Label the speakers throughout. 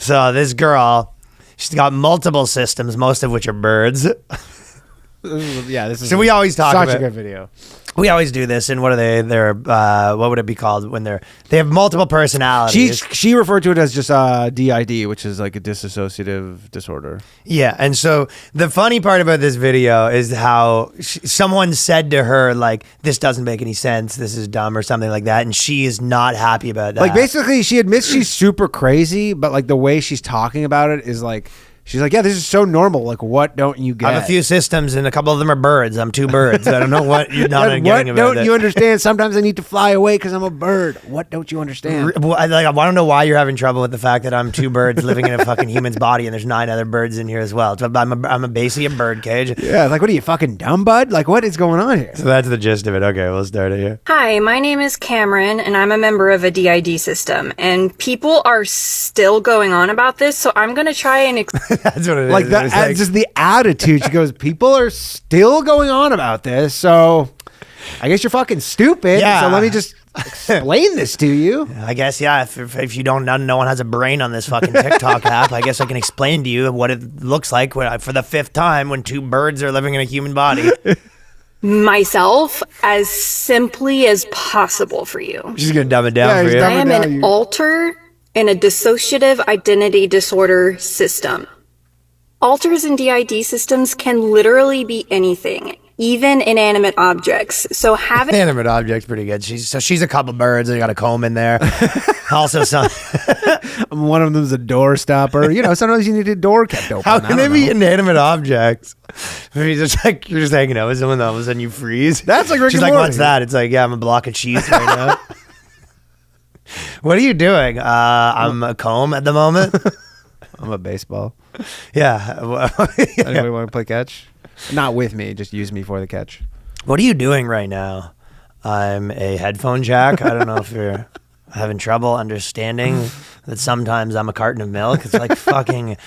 Speaker 1: So this girl, she's got multiple systems, most of which are birds.
Speaker 2: This is
Speaker 1: So we always talk
Speaker 2: such
Speaker 1: about
Speaker 2: a good video.
Speaker 1: We always do this, and what are they? They're what would it be called when they have multiple personalities?
Speaker 2: She referred to it as just DID, which is like a dissociative disorder.
Speaker 1: Yeah, and so the funny part about this video is how someone said to her like, "This doesn't make any sense. This is dumb," or something like that, and she is not happy about that.
Speaker 2: Like basically, she admits she's super crazy, but like the way she's talking about it is like. She's like, yeah, this is so normal. Like, what don't you get?
Speaker 1: I have a few systems, and a couple of them are birds. I'm two birds. I don't know what you're not getting about.
Speaker 2: What don't you understand? Sometimes I need to fly away because I'm a bird. What don't you understand?
Speaker 1: I don't know why you're having trouble with the fact that I'm two birds living in a fucking human's body, and there's 9 other birds in here as well. So I'm basically a bird cage.
Speaker 2: Yeah, like, what are you, fucking dumb, bud? Like, what is going on here?
Speaker 1: So that's the gist of it. Okay, we'll start it here.
Speaker 3: Hi, my name is Cameron, and I'm a member of a DID system. And people are still going on about this, so I'm going to try and...
Speaker 1: That's what it is.
Speaker 2: Like, just the attitude. She goes, people are still going on about this, so I guess you're fucking stupid.
Speaker 1: Yeah.
Speaker 2: So let me just explain this to you.
Speaker 1: I guess, yeah, if you don't know, no one has a brain on this fucking TikTok app, I guess I can explain to you what it looks like for the 5th time when 2 birds are living in a human body.
Speaker 3: myself as simply as possible for you.
Speaker 1: She's going to dumb it down for you.
Speaker 3: I am an alter in a dissociative identity disorder system. Alters in DID systems can literally be anything, even inanimate objects. So having
Speaker 1: inanimate objects pretty good. She's a couple birds. They got a comb in there. Also, some
Speaker 2: one of them's a door stopper. You know, sometimes you need a door kept open.
Speaker 1: How can they be inanimate objects? Maybe just like you're just hanging out with someone, all of a sudden you freeze.
Speaker 2: That's like Rick
Speaker 1: She's
Speaker 2: and
Speaker 1: like,
Speaker 2: Morty.
Speaker 1: "What's that?" It's like, "Yeah, I'm a block of cheese right now." What are you doing? I'm a comb at the moment.
Speaker 2: I'm a baseball.
Speaker 1: Yeah.
Speaker 2: Anybody want to play catch? Not with me, just use me for the catch.
Speaker 1: What are you doing right now? I'm a headphone jack. I don't know if you're having trouble understanding that sometimes I'm a carton of milk. It's like fucking...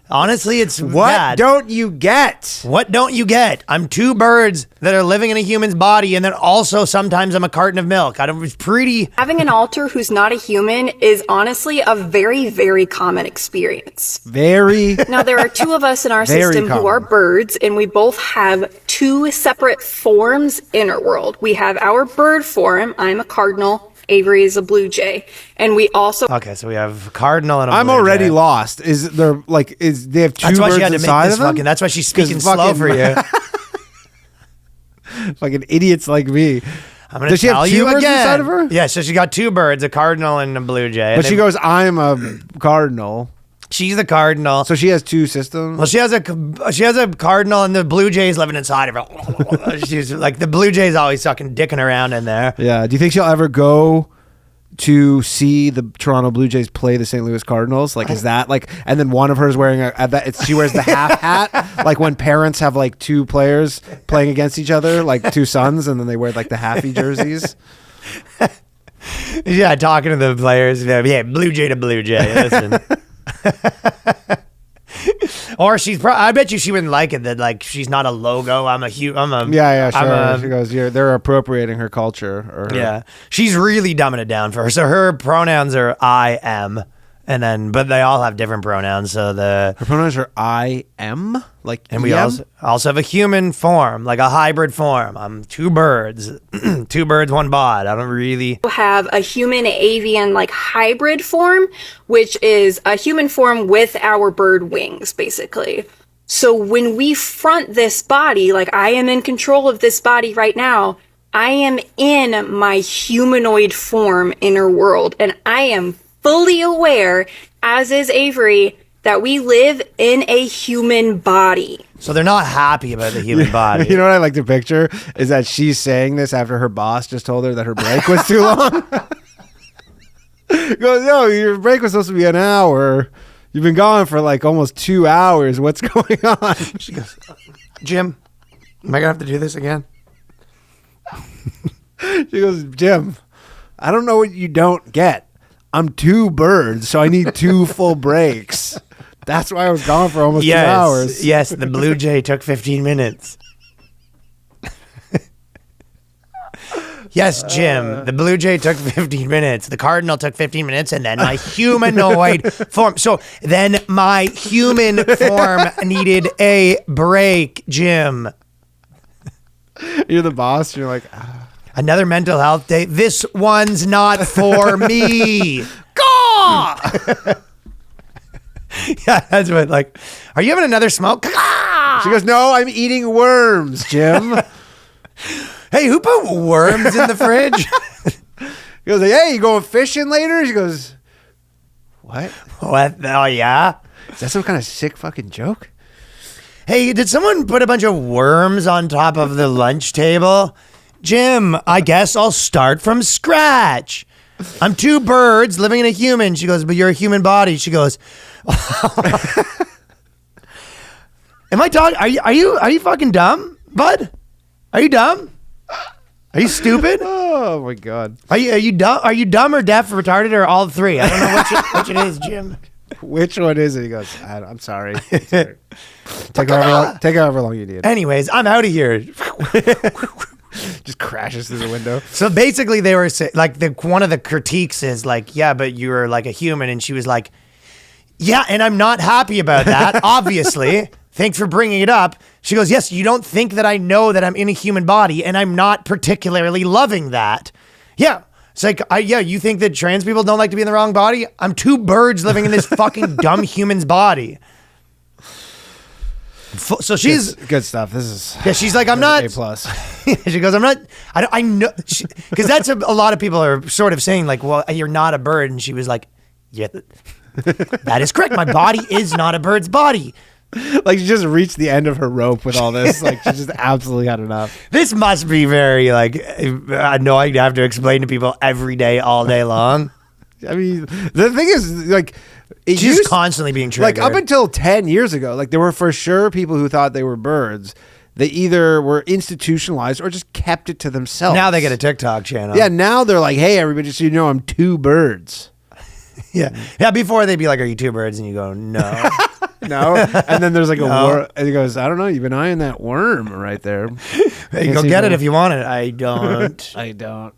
Speaker 1: Honestly, it's
Speaker 2: what
Speaker 1: bad.
Speaker 2: Don't you get?
Speaker 1: What don't you get? I'm 2 birds that are living in a human's body, and then also sometimes I'm a carton of milk. It's pretty...
Speaker 3: Having an alter who's not a human is honestly a very, very common experience.
Speaker 2: Very.
Speaker 3: Now, there are 2 of us in our system who are birds, and we both have 2 separate forms in our world. We have our bird form. I'm a cardinal. Avery is a blue jay, and we also
Speaker 1: so we have a cardinal and a
Speaker 2: I'm
Speaker 1: blue
Speaker 2: already
Speaker 1: jay.
Speaker 2: lost. Is there like they have 2
Speaker 1: That's why
Speaker 2: birds
Speaker 1: she had to
Speaker 2: inside
Speaker 1: make this
Speaker 2: of them?
Speaker 1: fucking. That's why she's speaking slow for you.
Speaker 2: Fucking idiots like me.
Speaker 1: I'm gonna
Speaker 2: Does she
Speaker 1: tell
Speaker 2: have 2
Speaker 1: you
Speaker 2: birds
Speaker 1: again.
Speaker 2: inside of her?
Speaker 1: Yeah, so she got 2 birds, a cardinal and a blue jay.
Speaker 2: But she goes, I'm a cardinal.
Speaker 1: She's the cardinal.
Speaker 2: So she has 2 systems.
Speaker 1: Well, she has a cardinal, and the blue jay's living inside of her. She's like the blue jay's always fucking dicking around in there.
Speaker 2: Yeah. Do you think she'll ever go to see the Toronto Blue Jays play the St. Louis Cardinals? Like, is that like, and then one of her is wearing she wears the half hat, like when parents have like 2 players playing against each other, like 2 sons, and then they wear like the halfy jerseys.
Speaker 1: Yeah, talking to the players. Yeah, blue jay to blue jay. Listen. Or I bet you she wouldn't like it that like she's not a logo. I'm a
Speaker 2: Yeah, sure. She goes, they're appropriating her culture.
Speaker 1: Yeah, she's really dumbing it down for her. So her pronouns are I am, but they all have different pronouns. So
Speaker 2: her pronouns are I am, like,
Speaker 1: and we also have a human form, like a hybrid form. I'm 2 birds, 2 birds, 1 bod. I don't really
Speaker 3: have a human avian like hybrid form, which is a human form with our bird wings, basically. So when we front this body, like I am in control of this body right now, I am in my humanoid form inner world, and I am fully aware, as is Avery, that we live in a human body.
Speaker 1: So they're not happy about the human body.
Speaker 2: You know what I like to picture is that she's saying this after her boss just told her that her break was too long. Goes, yo, your break was supposed to be an hour. You've been gone for like almost 2 hours. What's going on?
Speaker 1: She goes, Jim, am I gonna have to do this again?
Speaker 2: She goes, Jim, I don't know what you don't get. I'm 2 birds, so I need 2 full breaks. That's why I was gone for almost 2 hours.
Speaker 1: Yes, the blue jay took 15 minutes. Yes, Jim. The Blue Jay took 15 minutes. The Cardinal took 15 minutes, and then my humanoid form. So then my human form needed a break, Jim.
Speaker 2: You're the boss. You're like,
Speaker 1: Another mental health day. This one's not for me. Caw! Yeah, that's what, like, are you having another smoke? Caw!
Speaker 2: she goes, no, I'm eating worms, Jim.
Speaker 1: Hey, who put worms in the fridge?
Speaker 2: He goes, like, hey, you going fishing later? She goes, what?
Speaker 1: What? Oh, yeah?
Speaker 2: Is that some kind of sick fucking joke?
Speaker 1: Hey, did someone put a bunch of worms on top of the lunch table? Jim, I guess I'll start from scratch. I'm two birds living in a human. She goes, but you're a human body. She goes, am I talking? Are you fucking dumb, bud? Are you dumb? Are you stupid?
Speaker 2: Oh my God.
Speaker 1: Are you dumb? Are you dumb or deaf or retarded or all three? I don't know which it is, Jim.
Speaker 2: Which one is it? He goes, I'm sorry. Take however long you need.
Speaker 1: Anyways, I'm out of here.
Speaker 2: Just crashes through the window.
Speaker 1: So basically, they were like, one of the critiques is like, yeah, but you were like a human, and she was like, yeah, and I'm not happy about that. Obviously, thanks for bringing it up. She goes, yes, you don't think that I know that I'm in a human body, and I'm not particularly loving that. Yeah. It's like, you think that trans people don't like to be in the wrong body? I'm two birds living in this fucking dumb human's body. So she's
Speaker 2: good stuff. This is
Speaker 1: she's like, I'm not
Speaker 2: A+.
Speaker 1: She goes, I know, because that's a lot of people are sort of saying like, well, you're not a bird, and she was like, yeah, that is correct. My body is not a bird's body.
Speaker 2: Like she just reached the end of her rope with all this. Like she just absolutely had enough.
Speaker 1: This must be very like annoying to have to explain to people every day, all day long.
Speaker 2: I mean, the thing is, like,
Speaker 1: she's constantly being triggered.
Speaker 2: Like up until 10 years ago, like there were for sure people who thought they were birds. They either were institutionalized or just kept it to themselves.
Speaker 1: Now they get a TikTok channel.
Speaker 2: Yeah, now they're like, hey, everybody, just so you know, I'm two birds.
Speaker 1: Yeah. Before they'd be like, are you two birds? And you go, no.
Speaker 2: No. And then there's like a worm. And he goes, I don't know. You've been eyeing that worm right there.
Speaker 1: Hey, go get it if you want it. I don't.
Speaker 2: I don't.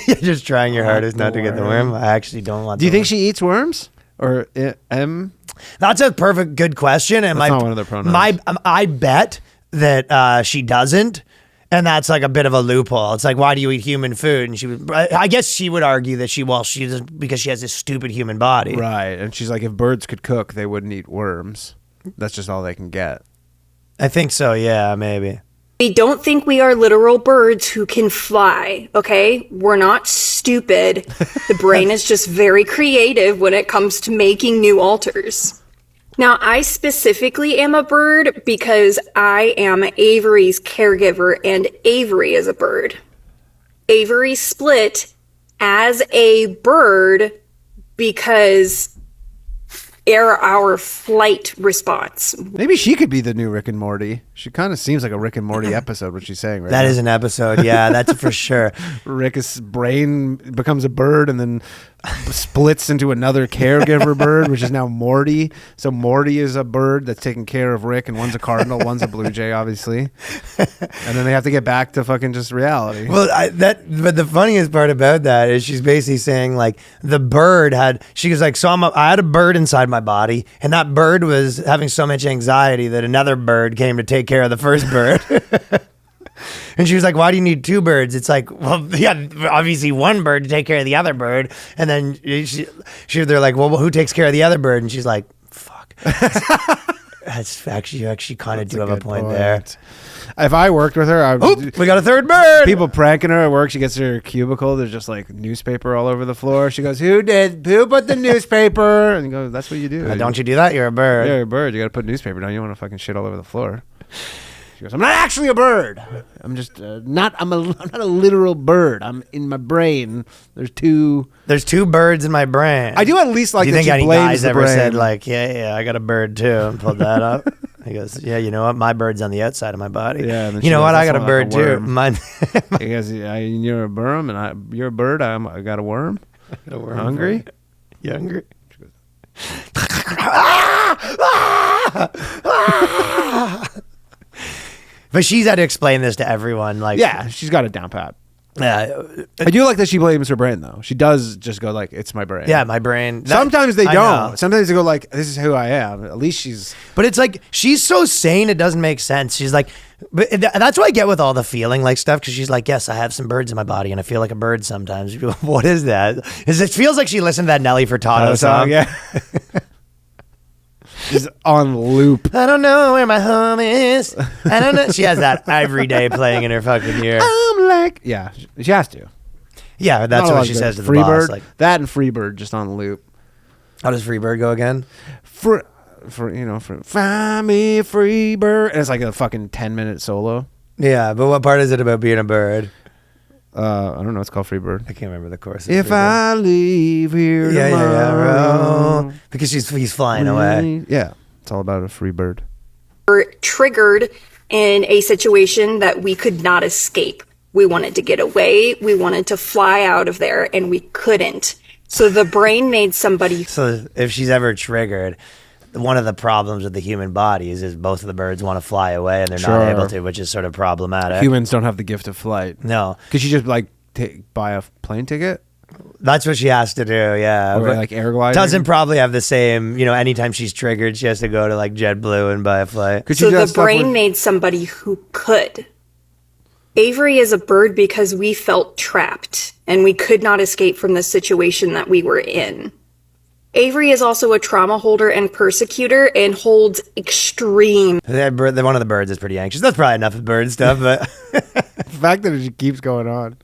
Speaker 1: You're just trying your hardest not to get the worm. I actually don't want.
Speaker 2: Do you think she eats worms? Or
Speaker 1: That's a perfect good question. And
Speaker 2: that's not one of their pronouns.
Speaker 1: I bet that she doesn't. And that's like a bit of a loophole. It's like, why do you eat human food? And she would, I guess she would argue that she doesn't, because she has this stupid human body.
Speaker 2: Right. And she's like, if birds could cook, they wouldn't eat worms. That's just all they can get.
Speaker 1: I think so. Yeah, maybe.
Speaker 3: We don't think we are literal birds who can fly, okay? We're not stupid. The brain is just very creative when it comes to making new alters. Now, I specifically am a bird because I am Avery's caregiver, and Avery is a bird. Avery split as a bird because our flight response.
Speaker 2: Maybe she could be the new Rick and Morty. She kind of seems like a Rick and Morty episode, what she's saying right now.
Speaker 1: That is an episode. Yeah, that's for sure.
Speaker 2: Rick's brain becomes a bird and then splits into another caregiver bird, which is now Morty. So Morty is a bird that's taking care of Rick, and one's a cardinal, one's a blue jay, obviously. And then they have to get back to fucking just reality.
Speaker 1: Well, but the funniest part about that is she's basically saying like the bird she was like, so I had a bird inside my body, and that bird was having so much anxiety that another bird came to take care of the first bird. And she was like, why do you need two birds? It's like, well, yeah, obviously one bird to take care of the other bird. And then they're like, well, who takes care of the other bird? And she's like, fuck. That's actually, you actually kind of do have a point there.
Speaker 2: If I worked with her,
Speaker 1: we got a third bird.
Speaker 2: People pranking her at work. She gets to her cubicle. There's just like newspaper all over the floor. She goes, who put the newspaper? And you go, that's what you do.
Speaker 1: Don't you do that? You're a bird.
Speaker 2: Yeah, you're a bird. You got to put newspaper down. You don't want to fucking shit all over the floor. She goes, I'm not actually a bird. I'm just I'm not a literal bird. I'm in my brain. There's two
Speaker 1: birds in my brain.
Speaker 2: I do at least like
Speaker 1: do you
Speaker 2: that
Speaker 1: think
Speaker 2: she
Speaker 1: any
Speaker 2: blames
Speaker 1: guys
Speaker 2: the
Speaker 1: ever
Speaker 2: brain.
Speaker 1: said like, yeah, I got a bird too, and pulled that up? He goes, yeah, you know what? My bird's on the outside of my body.
Speaker 2: Yeah, and then
Speaker 1: you know
Speaker 2: goes,
Speaker 1: what? I
Speaker 2: "That's
Speaker 1: got a
Speaker 2: not
Speaker 1: bird
Speaker 2: like a
Speaker 1: too.
Speaker 2: worm."
Speaker 1: Mine.
Speaker 2: He goes, you're a worm, and you're a bird. I got a worm.
Speaker 1: A worm.
Speaker 2: Hungry?
Speaker 1: You hungry? But she's had to explain this to everyone. Like,
Speaker 2: Yeah, she's got it down pat. I do like that she blames her brain though. She does just go like, "It's my brain."
Speaker 1: Yeah, my brain.
Speaker 2: Sometimes they
Speaker 1: I
Speaker 2: don't.
Speaker 1: know.
Speaker 2: Sometimes they go like, "This is who I am." At least she's.
Speaker 1: But it's like she's so sane, it doesn't make sense. She's like, but that's what I get with all the feeling like stuff, because she's like, yes, I have some birds in my body and I feel like a bird sometimes. What is that? It feels like she listened to that Nelly Furtado song.
Speaker 2: Yeah. She's on loop.
Speaker 1: I don't know where my home is. I don't know. She has that every day playing in her fucking ear.
Speaker 2: I'm like, yeah, she has to.
Speaker 1: Yeah, that's what she says to the boss.
Speaker 2: Freebird,
Speaker 1: Like,
Speaker 2: that and Freebird just on loop.
Speaker 1: how does Freebird go again?
Speaker 2: For find me a Freebird, and it's like a fucking 10-minute solo.
Speaker 1: Yeah, but what part is it about being a bird?
Speaker 2: I don't know. It's called Freebird.
Speaker 1: I can't remember the chorus.
Speaker 2: If I leave here tomorrow,
Speaker 1: because he's flying away.
Speaker 2: Yeah, it's all about a free bird.
Speaker 3: We're triggered in a situation that we could not escape. We wanted to get away. We wanted to fly out of there, and we couldn't. So the brain made somebody.
Speaker 1: So if she's ever triggered, one of the problems with the human body is both of the birds want to fly away and they're not
Speaker 2: Sure.
Speaker 1: able to, which is sort of problematic.
Speaker 2: Humans don't have the gift of flight.
Speaker 1: No,
Speaker 2: Could you just like buy a plane ticket?
Speaker 1: that's what she has to do. Yeah,
Speaker 2: Or
Speaker 1: but
Speaker 2: like air gliding?
Speaker 1: doesn't probably have the same. Anytime she's triggered, she has to go to like JetBlue and buy a flight.
Speaker 2: Could
Speaker 3: So
Speaker 2: you do that
Speaker 3: the
Speaker 2: stuff
Speaker 3: brain
Speaker 2: with-
Speaker 3: made somebody who could. Avery is a bird because we felt trapped and we could not escape from the situation that we were in. Avery is also a trauma holder and persecutor and holds extreme.
Speaker 1: One of the birds is pretty anxious. That's probably enough of bird stuff, but
Speaker 2: the fact that it just keeps going on,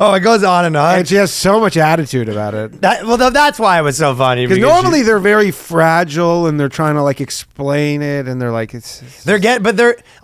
Speaker 1: oh, it goes on and on.
Speaker 2: and she has so much attitude about it.
Speaker 1: That's why it was so funny.
Speaker 2: Because normally they're very fragile and they're trying to like explain it, and they're like it's
Speaker 1: I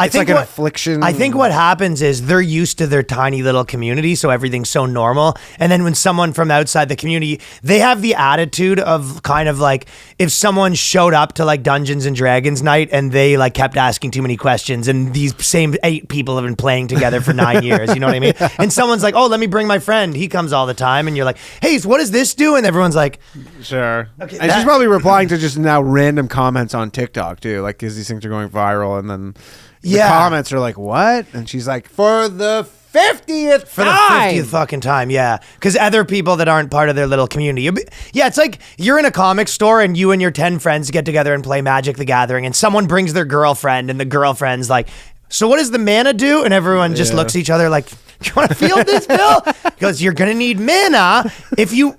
Speaker 1: think
Speaker 2: like an affliction.
Speaker 1: I think what happens is they're used to their tiny little community, so everything's so normal. And then when someone from outside the community, they have the attitude of kind of like if someone showed up to like Dungeons and Dragons night and they like kept asking too many questions, and these same 8 people have been playing together for 9 years, you know what I mean? Yeah. And someone's like, oh, let me bring my friend. He comes all the time. And you're like, hey, so what does this do? And everyone's like,
Speaker 2: sure.
Speaker 1: Okay,
Speaker 2: and she's probably replying to just now random comments on TikTok too, like because these things are going viral, and then the comments are like, what? And she's like, for the 50th
Speaker 1: for the 50th fucking time, yeah. Because other people that aren't part of their little community. Yeah, it's like you're in a comic store and you and your 10 friends get together and play Magic the Gathering, and someone brings their girlfriend, and the girlfriend's like, so what does the mana do? And everyone just looks at each other like, do you want to feel this, Bill? Because you're going to need mana if you...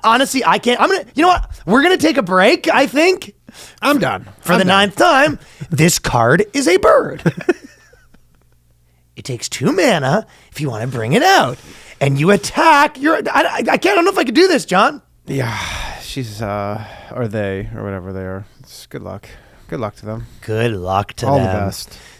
Speaker 1: honestly, I can't... You know what? We're going to take a break, I think.
Speaker 2: I'm done.
Speaker 1: For the 9th time, this card is a bird. It takes 2 mana if you want to bring it out. And you attack your... I don't know if I could do this, John.
Speaker 2: Yeah, she's... or they, or whatever they are. It's good luck. Good luck to them.
Speaker 1: Good luck to
Speaker 2: All
Speaker 1: them.
Speaker 2: the best.